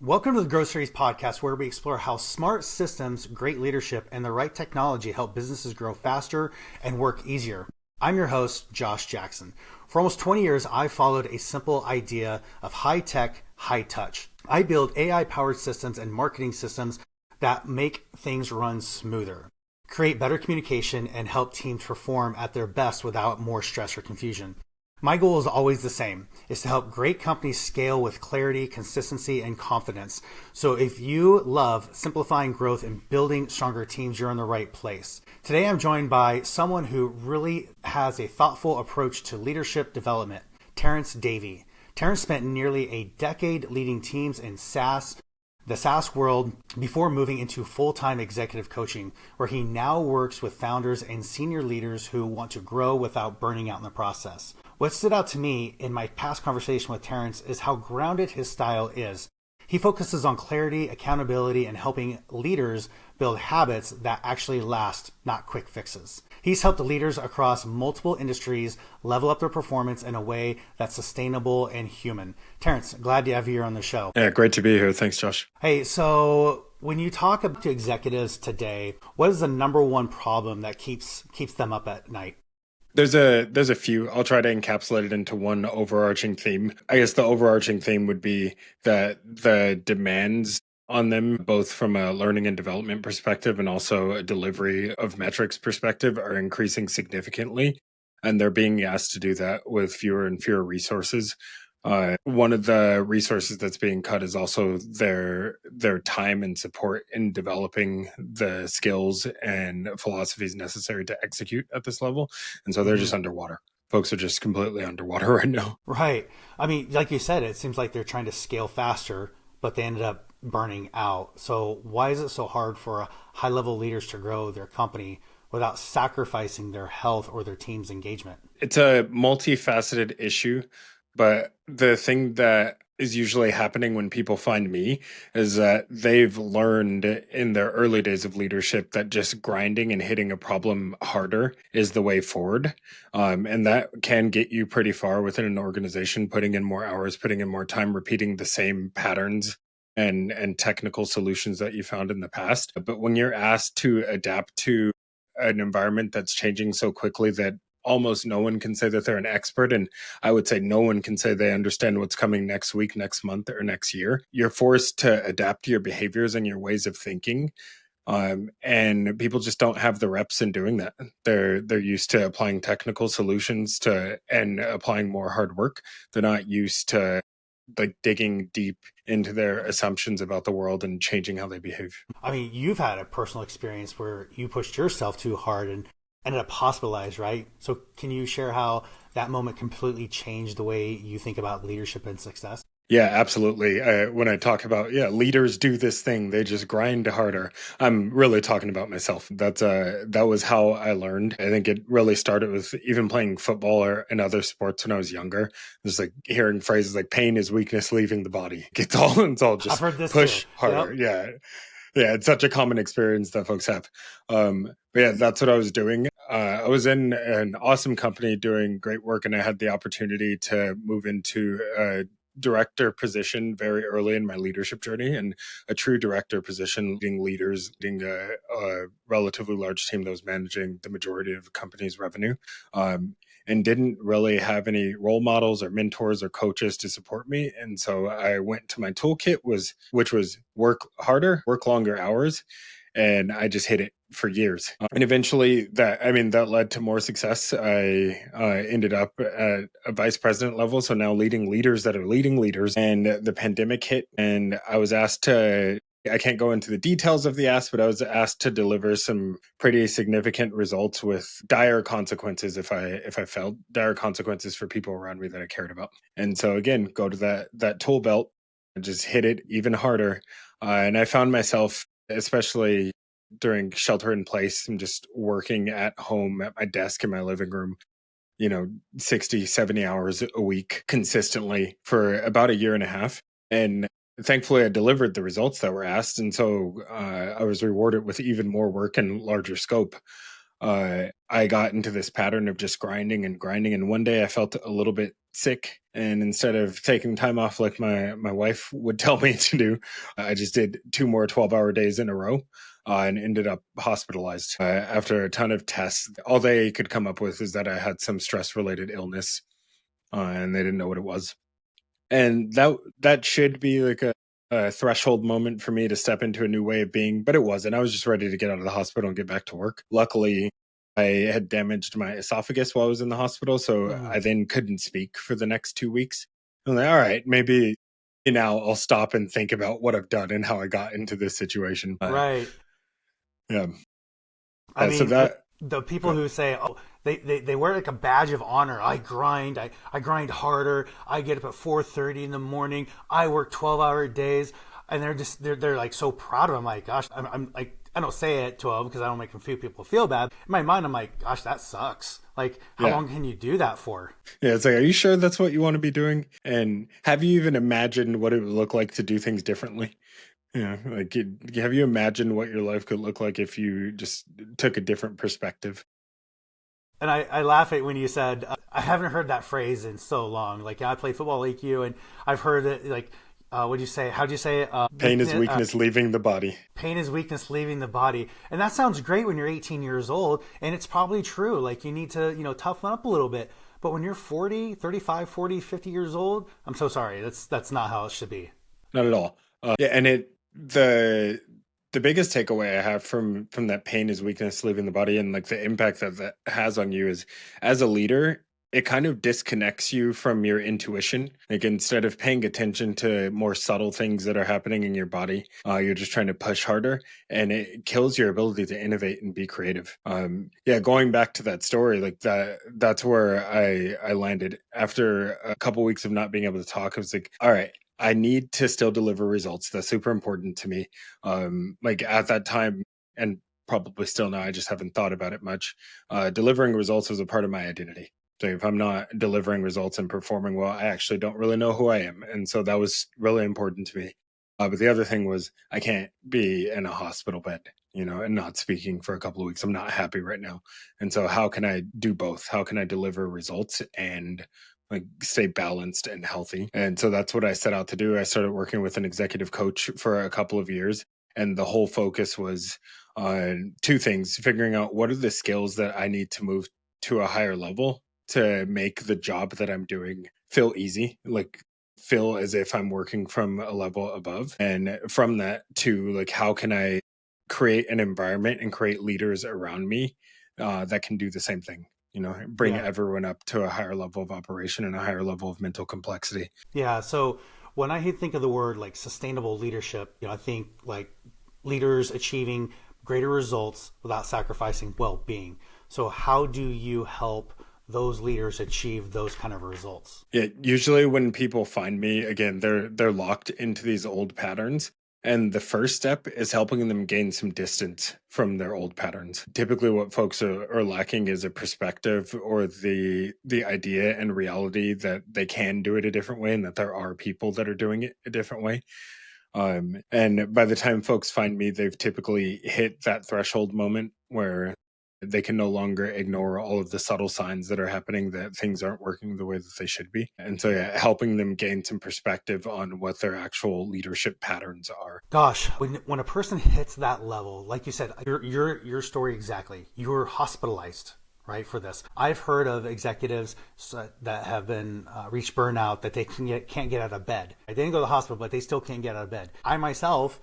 Welcome to the Growth Series podcast, where we explore how smart systems, great leadership, and the right technology help businesses grow faster and work easier. I'm your host, Josh Jackson. For almost 20 years, I've followed a simple idea of high tech, high touch. I build AI powered systems and marketing systems that make things run smoother, create better communication, and help teams perform at their best without more stress or confusion. My goal is always the same, is to help great companies scale with clarity, consistency, and confidence. So if you love simplifying growth and building stronger teams, you're in the right place. Today I'm joined by someone who really has a thoughtful approach to leadership development, Terrence Davy. Terrence spent nearly a decade leading teams in the SaaS world before moving into full-time executive coaching, where he now works with founders and senior leaders who want to grow without burning out in the process. What stood out to me in my past conversation with Terrence is how grounded his style is. He focuses on clarity, accountability, and helping leaders build habits that actually last, not quick fixes. He's helped leaders across multiple industries level up their performance in a way that's sustainable and human. Terrence, glad to have you here on the show. Yeah, great to be here. Thanks, Josh. Hey, so when you talk to executives today, what is the number one problem that keeps them up at night? There's a few. I'll try to encapsulate it into one overarching theme. I guess the overarching theme would be that the demands on them, both from a learning and development perspective and also a delivery of metrics perspective, are increasing significantly. And they're being asked to do that with fewer and fewer resources. One of the resources that's being cut is also their time and support in developing the skills and philosophies necessary to execute at this level. And so they're Mm-hmm. just underwater. Folks are just completely underwater right now. Right. I mean, like you said, it seems like they're trying to scale faster, but they ended up burning out. So why is it so hard for high level leaders to grow their company without sacrificing their health or their team's engagement? It's a multifaceted issue, but the thing that is usually happening when people find me is that they've learned in their early days of leadership that just grinding and hitting a problem harder is the way forward. And that can get you pretty far within an organization, putting in more hours, putting in more time, repeating the same patterns and technical solutions that you found in the past. But when you're asked to adapt to an environment that's changing so quickly that almost no one can say that they're an expert, and I would say no one can say they understand what's coming next week, next month, or next year. You're forced to adapt to your behaviors and your ways of thinking, and people just don't have the reps in doing that. They're used to applying technical solutions to and applying more hard work. They're not used to like digging deep into their assumptions about the world and changing how they behave. I mean, you've had a personal experience where you pushed yourself too hard and ended up hospitalized, right? So can you share how that moment completely changed the way you think about leadership and success? Yeah, absolutely. When I talk about, yeah, leaders do this thing, they just grind harder. I'm really talking about myself. That was how I learned. I think it really started with even playing football or in other sports when I was younger. Just like hearing phrases like pain is weakness leaving the body. It's all I've just heard this too. push harder. Yep. Yeah. Yeah, it's such a common experience that folks have. But yeah, that's what I was doing. I was in an awesome company doing great work, and I had the opportunity to move into a director position very early in my leadership journey, and a true director position, leading leaders, leading a relatively large team that was managing the majority of the company's revenue. And didn't really have any role models or mentors or coaches to support me. And so I went to my toolkit which was work harder, work longer hours. And I just hit it for years. And eventually that led to more success. I ended up at a vice president level. So now leading leaders that are leading leaders. And the pandemic hit, and I can't go into the details of the ask, but I was asked to deliver some pretty significant results with dire consequences if I failed, dire consequences for people around me that I cared about. And so again, go to that tool belt and just hit it even harder. And I found myself, especially during shelter in place, and just working at home at my desk in my living room, 60, 70 hours a week consistently for about a year and a half. And thankfully, I delivered the results that were asked. And so I was rewarded with even more work and larger scope. I got into this pattern of just grinding and grinding. And one day I felt a little bit sick. And instead of taking time off like my wife would tell me to do, I just did 2 more 12-hour days in a row. And ended up hospitalized after a ton of tests. All they could come up with is that I had some stress related illness, and they didn't know what it was. And that should be like a threshold moment for me to step into a new way of being, but it wasn't. I was just ready to get out of the hospital and get back to work. Luckily, I had damaged my esophagus while I was in the hospital, so Mm, I then couldn't speak for the next 2 weeks. I'm like, all right, maybe now I'll stop and think about what I've done and how I got into this situation. right. Yeah, I yeah. So mean, that the people who say, oh, they wear like a badge of honor. I grind harder. I get up at 4:30 in the morning. I work 12-hour days. And they're like so proud of it. I'm like, gosh, I'm like, I don't say it to them because I don't make a few people feel bad. In my mind, I'm like, gosh, that sucks. Like, how yeah. long can you do that for? Yeah, it's like, are you sure that's what you want to be doing? And have you even imagined what it would look like to do things differently? Yeah, like, have you imagined what your life could look like if you just took a different perspective? And I laugh at when you said, I haven't heard that phrase in so long. Like, yeah, I played football like you, and I've heard it like, what'd you say? How'd you say it? Pain is Weakness, weakness leaving the body. pain is weakness leaving the body. And that sounds great when you're 18 years old. And it's probably true. Like, you need to, toughen up a little bit. But when you're 40, 35, 40, 50 years old, I'm so sorry. That's not how it should be. Not at all. Yeah, and the biggest takeaway I have from that pain is weakness leaving the body, and like the impact that that has on you is, as a leader, it kind of disconnects you from your intuition. Like, instead of paying attention to more subtle things that are happening in your body, you're just trying to push harder, and it kills your ability to innovate and be creative. Yeah, going back to that story, like that's where I landed after a couple weeks of not being able to talk. I was like, all right, I need to still deliver results. That's super important to me. Like, at that time, and probably still now, I just haven't thought about it much. Delivering results was a part of my identity. So if I'm not delivering results and performing well, I actually don't really know who I am. And so that was really important to me. But the other thing was, I can't be in a hospital bed, and not speaking for a couple of weeks. I'm not happy right now. And so how can I do both? How can I deliver results and like stay balanced and healthy? And so that's what I set out to do. I started working with an executive coach for a couple of years, and the whole focus was on two things: figuring out what are the skills that I need to move to a higher level to make the job that I'm doing feel easy, like feel as if I'm working from a level above. And from that to, like, how can I create an environment and create leaders around me that can do the same thing, bring Yeah. everyone up to a higher level of operation and a higher level of mental complexity. Yeah. So when I think of the word like sustainable leadership, I think like leaders achieving greater results without sacrificing well being. So, how do you help those leaders achieve those kind of results? Yeah, usually when people find me, again, they're locked into these old patterns. And the first step is helping them gain some distance from their old patterns. Typically what folks are lacking is a perspective or the idea and reality that they can do it a different way and that there are people that are doing it a different way. And by the time folks find me, they've typically hit that threshold moment where they can no longer ignore all of the subtle signs that are happening that things aren't working the way that they should be. And so, yeah, helping them gain some perspective on what their actual leadership patterns are. Gosh, when a person hits that level, like you said, your story exactly, you were hospitalized, right, for this. I've heard of executives that have been reached burnout that they can't get out of bed. They didn't go to the hospital, but they still can't get out of bed. I myself,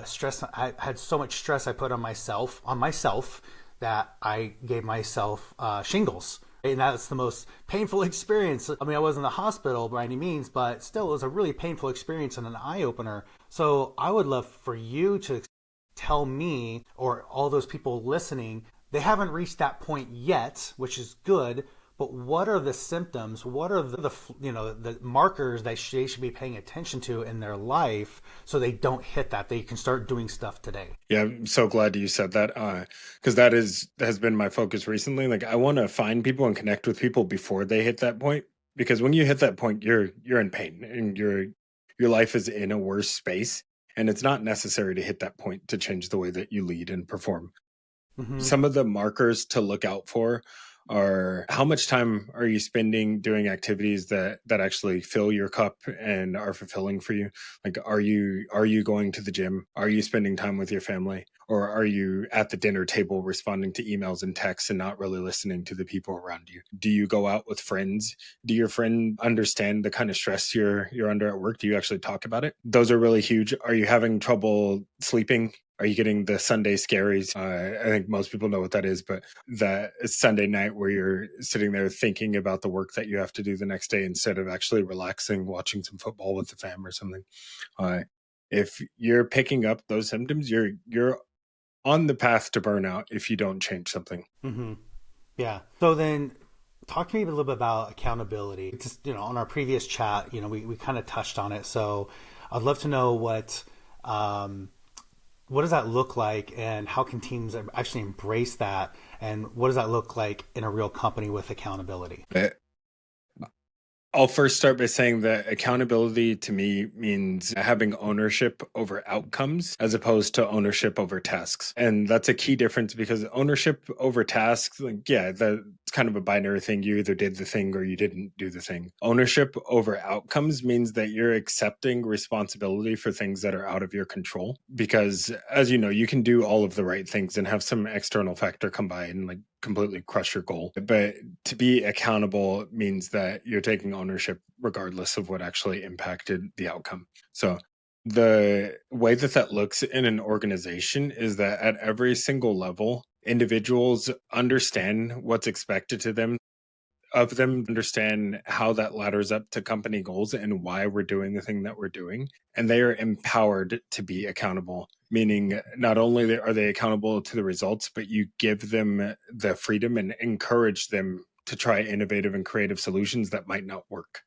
stress. I had so much stress I put on myself that I gave myself shingles. And that's the most painful experience. I mean, I wasn't in the hospital by any means, but still, it was a really painful experience and an eye opener. So I would love for you to tell me, or all those people listening, they haven't reached that point yet, which is good. But what are the symptoms? What are the markers that they should be paying attention to in their life so they don't hit that? They can start doing stuff today. Yeah, I'm so glad you said that, because that has been my focus recently. Like, I want to find people and connect with people before they hit that point, because when you hit that point, you're in pain and your life is in a worse space, and it's not necessary to hit that point to change the way that you lead and perform. Mm-hmm. Some of the markers to look out for are how much time are you spending doing activities that actually fill your cup and are fulfilling for you. Like, are you going to the gym? Are you spending time with your family? Or are you at the dinner table responding to emails and texts and not really listening to the people around you? Do you go out with friends? Do your friend understand the kind of stress you're under at work? Do you actually talk about it? Those are really huge. Are you having trouble sleeping? Are you getting the Sunday Scaries? I think most people know what that is, but that Sunday night where you're sitting there thinking about the work that you have to do the next day instead of actually relaxing, watching some football with the fam or something. Uh, if you're picking up those symptoms, you're on the path to burnout if you don't change something. Mm-hmm. Yeah. So then talk to me a little bit about accountability. Just, on our previous chat, we kind of touched on it. So I'd love to know um, what does that look like and how can teams actually embrace that? And what does that look like in a real company with accountability? But I'll first start by saying that accountability to me means having ownership over outcomes as opposed to ownership over tasks. And that's a key difference because ownership over tasks, like, yeah, that's kind of a binary thing. You either did the thing or you didn't do the thing. Ownership over outcomes means that you're accepting responsibility for things that are out of your control. Because as you know, you can do all of the right things and have some external factor come by and like completely crush your goal. But to be accountable means that you're taking ownership regardless of what actually impacted the outcome. So the way that looks in an organization is that at every single level, individuals understand what's expected to them of them, understand how that ladders up to company goals and why we're doing the thing that we're doing. And they are empowered to be accountable, meaning not only are they accountable to the results, but you give them the freedom and encourage them to try innovative and creative solutions that might not work.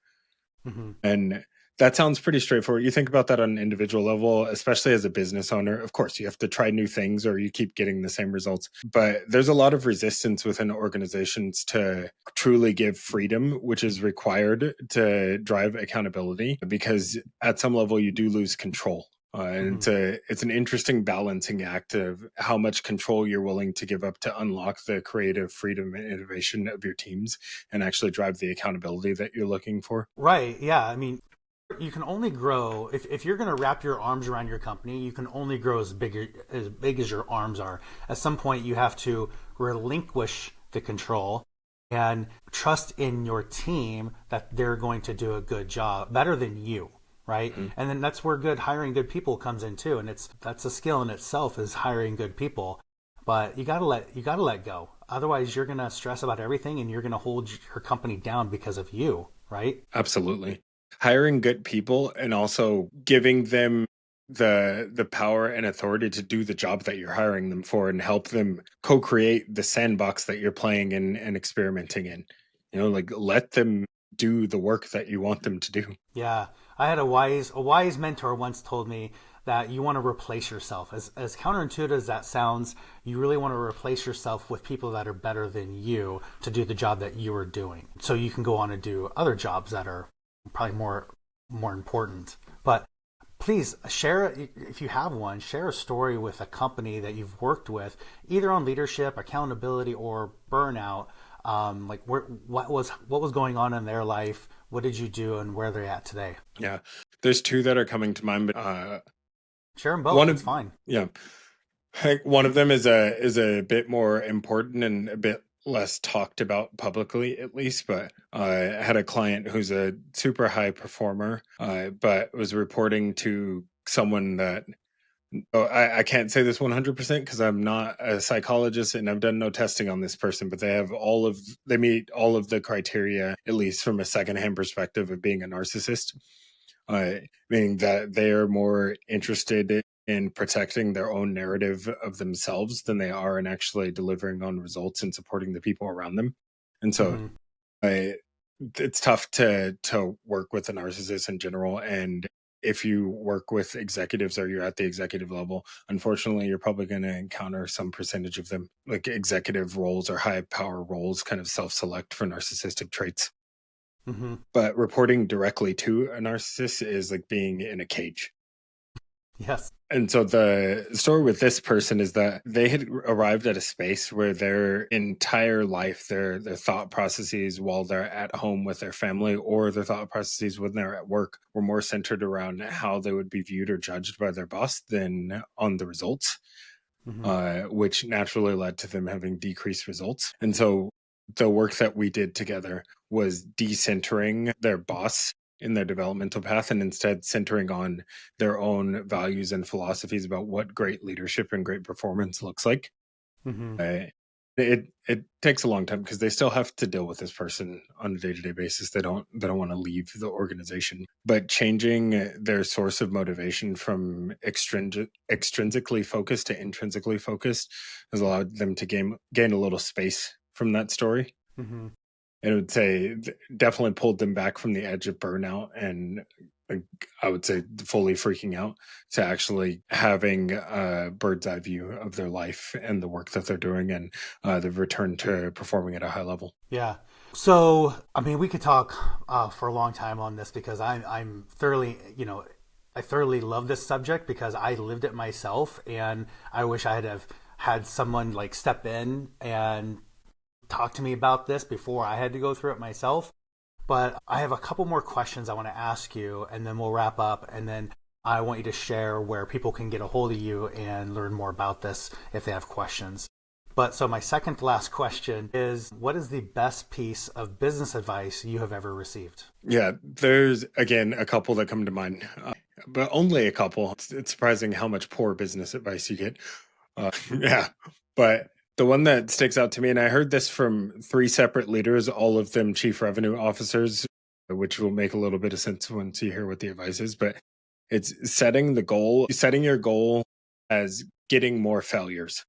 Mm-hmm. And that sounds pretty straightforward. You think about that on an individual level, especially as a business owner. Of course, you have to try new things or you keep getting the same results. But there's a lot of resistance within organizations to truly give freedom, which is required to drive accountability, because at some level you do lose control. And Mm-hmm. it's an interesting balancing act of how much control you're willing to give up to unlock the creative freedom and innovation of your teams and actually drive the accountability that you're looking for. Right. Yeah. I mean, you can only grow if you're going to wrap your arms around your company. You can only grow as big as your arms are. At some point, you have to relinquish the control and trust in your team that they're going to do a good job, better than you. Right. Mhm. And then that's where good hiring good people comes in too. And that's a skill in itself, is hiring good people. But you gotta let go. Otherwise, you're gonna stress about everything, and you're gonna hold your company down because of you. Right. Absolutely. Hiring good people and also giving them the power and authority to do the job that you're hiring them for and help them co-create the sandbox that you're playing in and experimenting in. Like, let them do the work that you want them to do. Yeah, I had a wise mentor once told me that you want to replace yourself. As counterintuitive as that sounds, you really want to replace yourself with people that are better than you to do the job that you are doing. So you can go on and do other jobs that are probably more important. But please share, if you have one, share a story with a company that you've worked with, either on leadership, accountability, or burnout. Like what was going on in their life? What did you do, and where they're at today? Yeah. There's two that are coming to mind, but Share them one both. It's of fine. yeah, I think one of them is a bit more important and a bit less talked about publicly, at least. But I had a client who's a super high performer, but was reporting to someone that, oh, I can't say this 100% because I'm not a psychologist and I've done no testing on this person, but they meet all of the criteria, at least from a secondhand perspective, of being a narcissist, uh, meaning that they are more interested in protecting their own narrative of themselves than they are in actually delivering on results and supporting the people around them. And so Hmm. I, it's tough to work with a narcissist in general. And if you work with executives or you're at the executive level, unfortunately, you're probably going to encounter some percentage of them. Like, executive roles or high power roles kind of self select for narcissistic traits. Hmm. But reporting directly to a narcissist is like being in a cage. Yes. And so the story with this person is that they had arrived at a space where their entire life, their thought processes while they're at home with their family, or their thought processes when they're at work, were more centered around how they would be viewed or judged by their boss than on the results, Hmm. which naturally led to them having decreased results. And so the work that we did together was decentering their boss in their developmental path and instead centering on their own values and philosophies about what great leadership and great performance looks like. Hmm. Uh, it takes a long time because they still have to deal with this person on a day-to-day basis. They don't want to leave the organization, but changing their source of motivation from extrinsically focused to intrinsically focused has allowed them to gain a little space from that story. Hmm. And I would say definitely pulled them back from the edge of burnout and I would say fully freaking out to actually having a bird's eye view of their life and the work that they're doing and the return to performing at a high level. Yeah. So, I mean, we could talk for a long time on this because I'm thoroughly, I thoroughly love this subject because I lived it myself, and I wish I had have had someone like step in and talk to me about this before I had to go through it myself. But I have a couple more questions I want to ask you, and then we'll wrap up, and then I want you to share where people can get a hold of you and learn more about this if they have questions. But so my second to last question is, what is the best piece of business advice you have ever received? Yeah, there's again a couple that come to mind, but only a couple. It's surprising how much poor business advice you get. Yeah, but the one that sticks out to me, and I heard this from three separate leaders, all of them chief revenue officers, which will make a little bit of sense once you hear what the advice is. But it's setting your goal as getting more failures.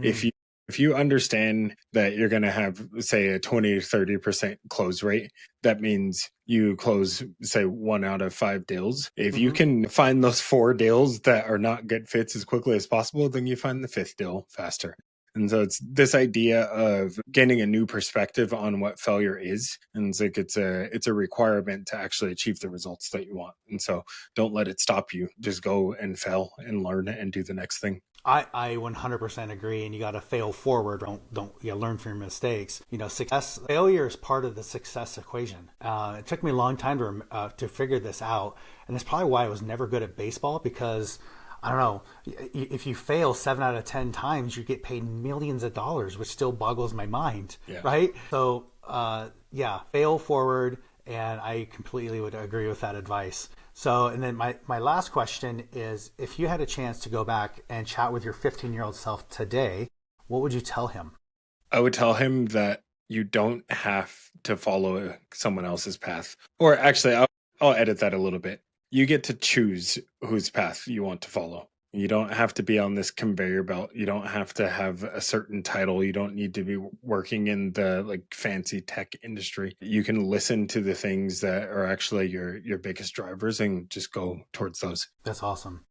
If Mm, you understand that you're going to have say a 20 to 30% close rate, that means you close say 1 out of 5 deals. If you mm-hmm, can find those 4 deals that are not good fits as quickly as possible, then you find the fifth deal faster. And so it's this idea of gaining a new perspective on what failure is. And it's like it's a requirement to actually achieve the results that you want. And so don't let it stop you. Just go and fail and learn and do the next thing. I 100% agree, and you got to fail forward. Don't you learn from your mistakes. Success failure is part of the success equation. It took me a long time to figure this out, and that's probably why I was never good at baseball because I don't know if you fail 7 out of 10 times, you get paid millions of dollars, which still boggles my mind, Yeah. right? So yeah, fail forward, and I completely would agree with that advice. So, and then my last question is if you had a chance to go back and chat with your 15-year-old self today, what would you tell him? I would tell him that you don't have to follow someone else's path. Or actually, I'll edit that a little bit. You get to choose whose path you want to follow. You don't have to be on this conveyor belt. You don't have to have a certain title. You don't need to be working in the like fancy tech industry. You can listen to the things that are actually your biggest drivers and just go towards those. That's awesome.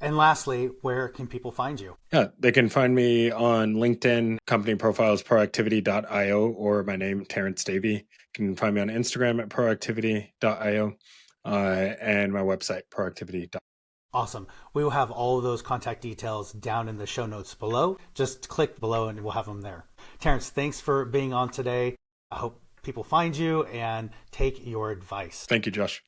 And lastly, where can people find you? Yeah, they can find me on LinkedIn, company profiles proactivity.io, or my name, Terrence Davy. You can find me on Instagram at proactivity.io, and my website, proactivity. Awesome. We will have all of those contact details down in the show notes below. Just click below and we'll have them there. Terrence, thanks for being on today. I hope people find you and take your advice. Thank you, Josh.